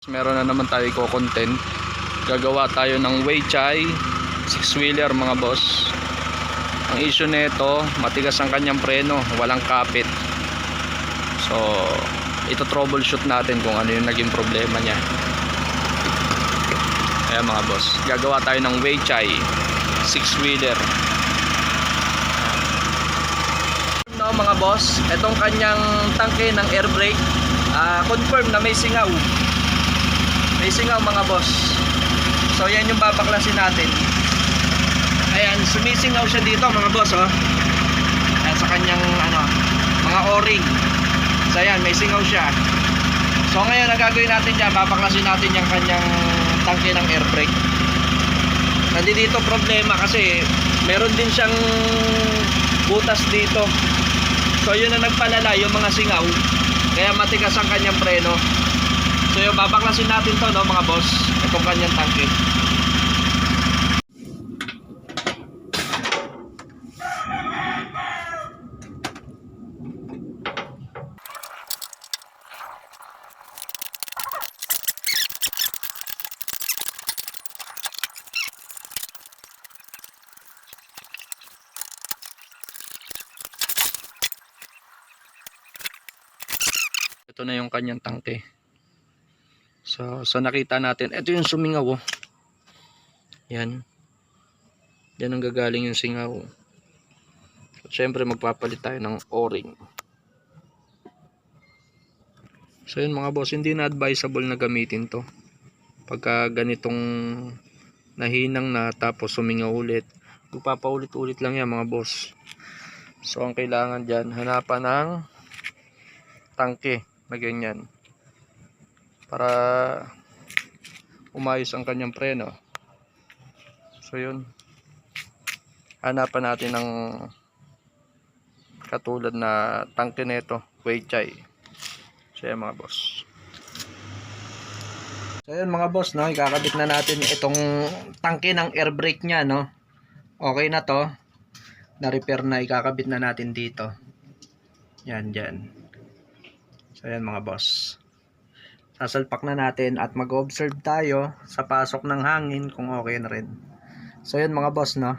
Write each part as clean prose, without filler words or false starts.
Meron na naman tayo content. Gagawa tayo ng Weichai 6-wheeler mga boss. Ang issue nito, matigas ang kanyang preno, walang kapit. So, ito troubleshoot natin kung ano yung naging problema niya. Ayan mga boss, gagawa tayo ng Weichai 6-wheeler. No mga boss, itong kanyang tangke ng air brake, confirm na may singaw. May singaw mga boss. So yan yung babaklasin natin. Ayan, sumisingaw siya dito mga boss, oh. Ayan, sa kanyang mga o-ring. So ayan, may singaw siya. So ngayon ang gagawin natin dyan, babaklasin natin yung kanyang tangke ng air brake. Nandito problema kasi meron din siyang butas dito. So yun ang nagpalala, yung mga singaw, kaya matigas ang kanyang preno. So yung babaklasin natin to, no mga boss, itong kanyang tangke. Ito na yung kanyang tangke. So nakita natin, ito yung sumingaw, oh. Yan. Yan ang gagaling yung singaw. So, syempre magpapalit tayo ng o-ring. So yun mga boss, hindi na advisable na gamitin to pagka ganitong nahinang na tapos sumingaw ulit. Magpapaulit-ulit lang yan mga boss. So ang kailangan dyan, hanapan ng tangke na ganyan para umayos ang kanyang preno. So yun, hanapan natin ng katulad na tangke nito, Weichai. So yan mga boss. So yun mga boss, no, ikakabit na natin itong tangke ng air brake nya, no. Okay na to, na repair na, ikakabit na natin dito. Yan dyan. So yan mga boss, sasalpak na natin at mag-observe tayo sa pasok ng hangin kung okay na rin. So yan mga boss, no.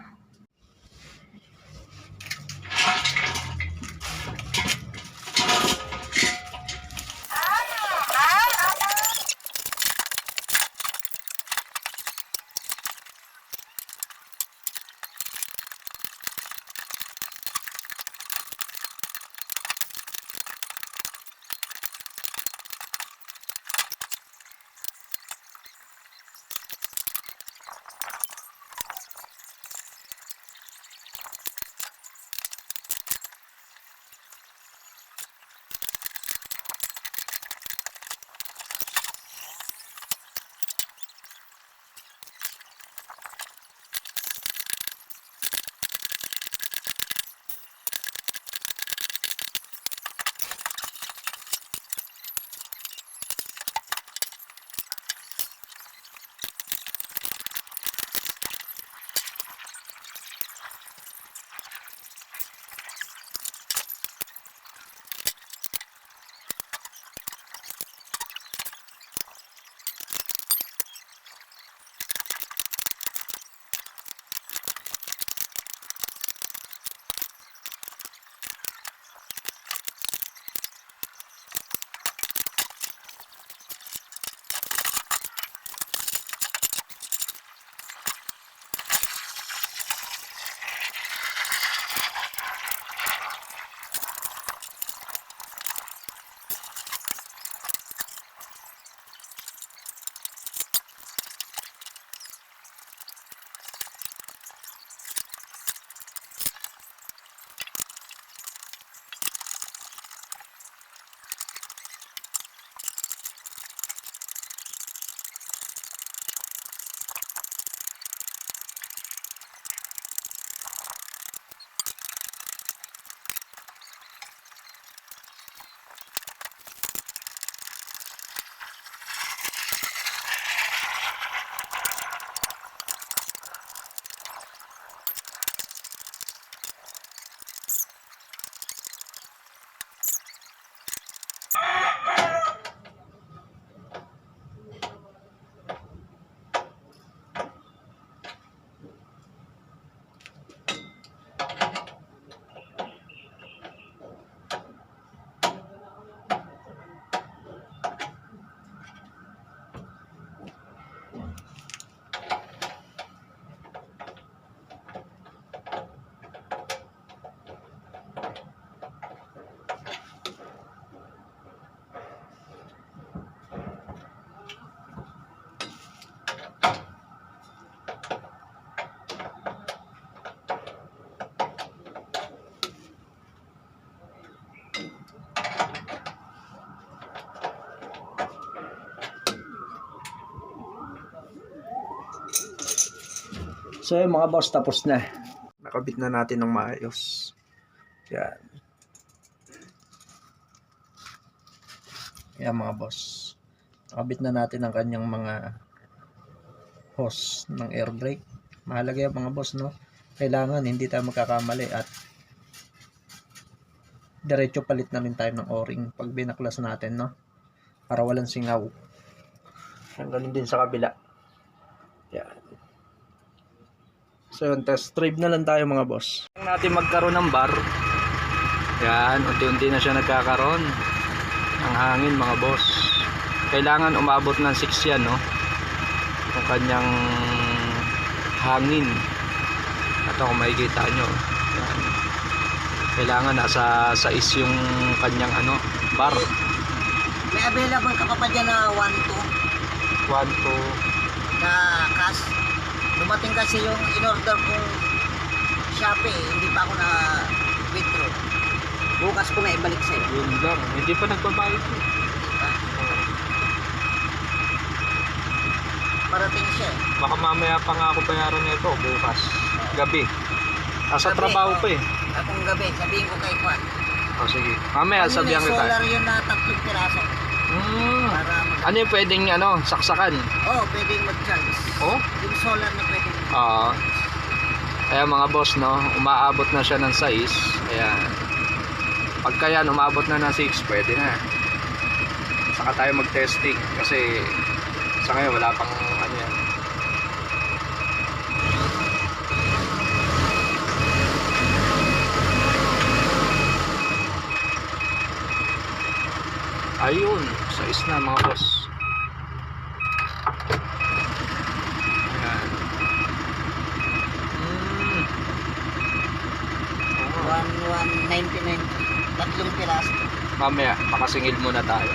So yun mga boss, tapos na. Nakabit na natin ng maayos. Yan. Yan mga boss. Nakabit na natin ang kanyang mga hose ng air brake. Mahalaga yan mga boss, no? Kailangan hindi tayo magkakamali at diretso palit na rin tayo ng o-ring pag binaklas natin, no? Para walang singaw. Ganun din sa kabila. Yan. So yun, test drive na lang tayo mga boss. Natin magkaroon ng bar. Yan, unti-unti na siya nagkakaroon ng hangin mga boss. Kailangan umabot ng 6 yan, no? Yung kanyang hangin. Ito kung makikita nyo. Yan. Kailangan nasa 6 yung kanyang bar. May available ka pa pa dyan na 1-2 na cash. Dumating kasi yung in-order kong Shopee, hindi pa ako na withdraw. Bukas ko na ibalik sa'yo. Yun lang, hindi pa nagbabayad. Parating siya eh. Baka mamaya pa nga ako bayaran nito bukas. Gabi. Nasa Gabi, trabaho oh. pa eh. Akong gabi, sabihin ko kay Juan. O sige. Mamaya sabihan kita. Solar yun na 3 piraso. Para Ano yung pwedeng saksakan? oh, pwedeng mag-charge. Oh? Yung solar na pwedeng Kaya mga boss, no, umaabot na siya ng 6. Kaya pagka yan umabot na ng 6, pwede na. Saka tayo mag-testing kasi sa ngayon wala pang yan. Ayun, 6 na mga boss. Ayan. 1,199. 3 piraso. Mamaya, makasingil muna tayo.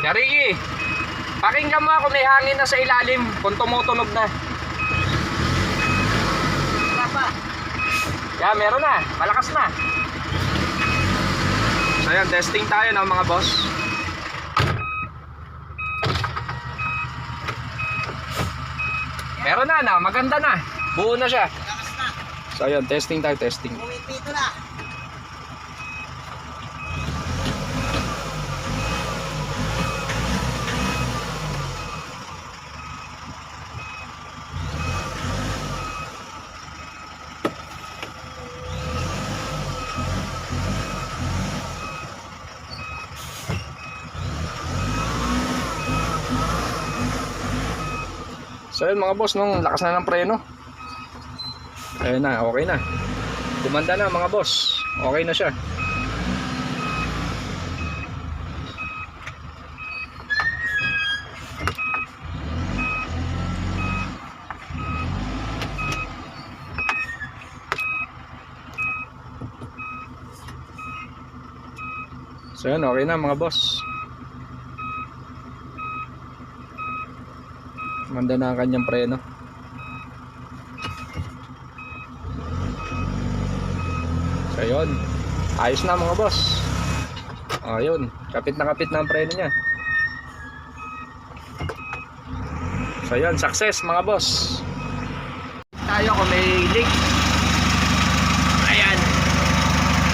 Yarigi, pakinggan mo ako, may hangin na sa ilalim kung tumutunog na. Wala pa. Yeah, meron na, malakas na. So yan, testing tayo ng mga boss. Meron na, maganda na. Buo na siya. Lakas na. So yan, testing tayo, testing. Pumipito na. So yun mga boss, nung lakas na ng preno. Ayun na, okay na. Gumanda na mga boss. Okay na siya. So yun, okay na mga boss. Manda na ang kanyang preno. So yun, ayos na mga boss. Ayun, kapit na ang preno niya. So yun, success mga boss. Tayo kung may leak. Ayan,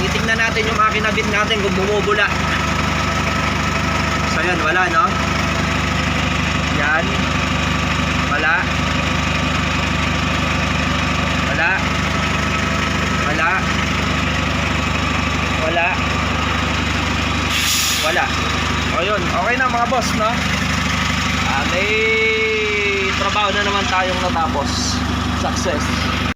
titignan natin yung kinabit natin kung bumubula. So yun, wala no. Yan. Wala. Wala. Wala. Wala. Wala. O yun, okay na mga boss, no? May trabaho na naman tayong natapos. Success.